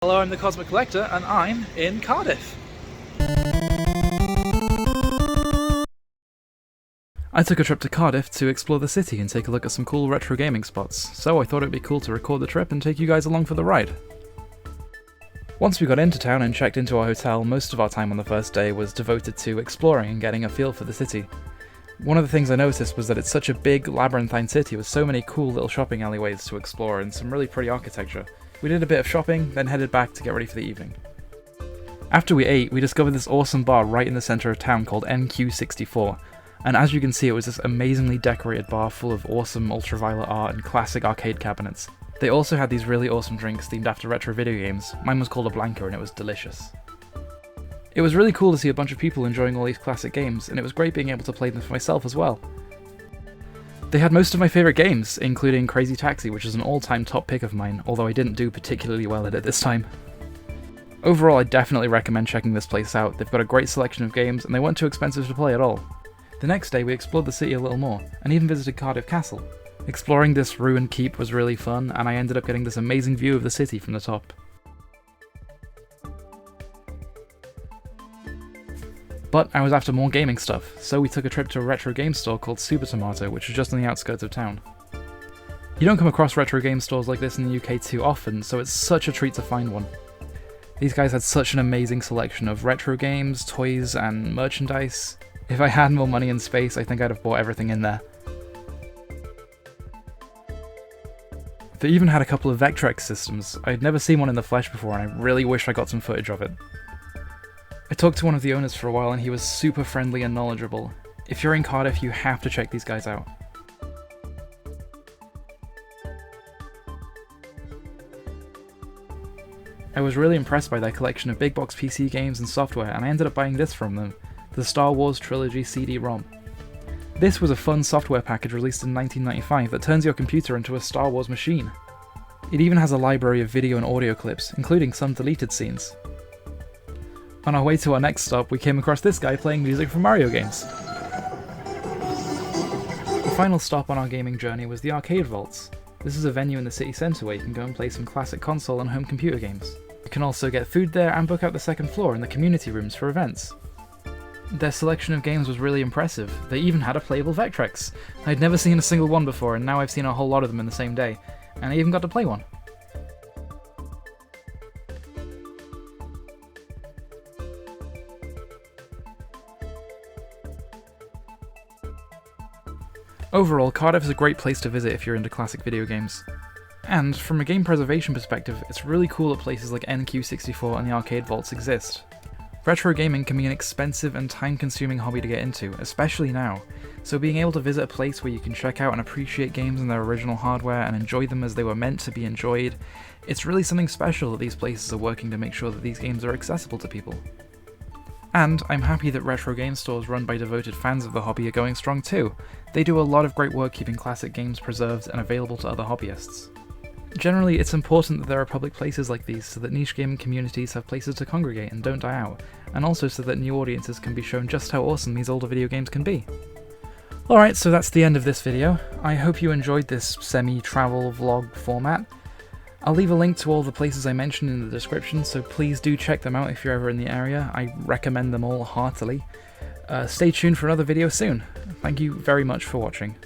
Hello, I'm TheKosmicKollector, and I'm in Cardiff. I took a trip to Cardiff to explore the city and take a look at some cool retro gaming spots, so I thought it'd be cool to record the trip and take you guys along for the ride. Once we got into town and checked into our hotel, most of our time on the first day was devoted to exploring and getting a feel for the city. One of the things I noticed was that it's such a big, labyrinthine city with so many cool little shopping alleyways to explore and some really pretty architecture. We did a bit of shopping, then headed back to get ready for the evening. After we ate, we discovered this awesome bar right in the centre of town called NQ64, and as you can see, it was this amazingly decorated bar full of awesome ultraviolet art and classic arcade cabinets. They also had these really awesome drinks themed after retro video games. Mine was called a Blanca and it was delicious. It was really cool to see a bunch of people enjoying all these classic games, and it was great being able to play them for myself as well. They had most of my favourite games, including Crazy Taxi, which is an all-time top pick of mine, although I didn't do particularly well at it this time. Overall, I definitely recommend checking this place out. They've got a great selection of games, and they weren't too expensive to play at all. The next day we explored the city a little more, and even visited Cardiff Castle. Exploring this ruined keep was really fun, and I ended up getting this amazing view of the city from the top. But I was after more gaming stuff, so we took a trip to a retro game store called Super Tomato, which was just on the outskirts of town. You don't come across retro game stores like this in the UK too often, so it's such a treat to find one. These guys had such an amazing selection of retro games, toys, and merchandise. If I had more money and space, I think I'd have bought everything in there. They even had a couple of Vectrex systems. I'd never seen one in the flesh before, and I really wish I got some footage of it. I talked to one of the owners for a while and he was super friendly and knowledgeable. If you're in Cardiff, you have to check these guys out. I was really impressed by their collection of big box PC games and software, and I ended up buying this from them, the Star Wars Trilogy CD-ROM. This was a fun software package released in 1995 that turns your computer into a Star Wars machine. It even has a library of video and audio clips, including some deleted scenes. On our way to our next stop, we came across this guy playing music from Mario games. The final stop on our gaming journey was the Arcade Vaults. This is a venue in the city centre where you can go and play some classic console and home computer games. You can also get food there and book out the second floor in the community rooms for events. Their selection of games was really impressive. They even had a playable Vectrex. I'd never seen a single one before, and now I've seen a whole lot of them in the same day, and I even got to play one. Overall, Cardiff is a great place to visit if you're into classic video games. And, from a game preservation perspective, it's really cool that places like NQ64 and the Arcade Vaults exist. Retro gaming can be an expensive and time-consuming hobby to get into, especially now, so being able to visit a place where you can check out and appreciate games in their original hardware and enjoy them as they were meant to be enjoyed, it's really something special that these places are working to make sure that these games are accessible to people. And I'm happy that retro game stores run by devoted fans of the hobby are going strong too. They do a lot of great work keeping classic games preserved and available to other hobbyists. Generally, it's important that there are public places like these so that niche gaming communities have places to congregate and don't die out, and also so that new audiences can be shown just how awesome these older video games can be. Alright, so that's the end of this video. I hope you enjoyed this semi-travel vlog format. I'll leave a link to all the places I mentioned in the description, so please do check them out if you're ever in the area. I recommend them all heartily. Stay tuned for another video soon. Thank you very much for watching.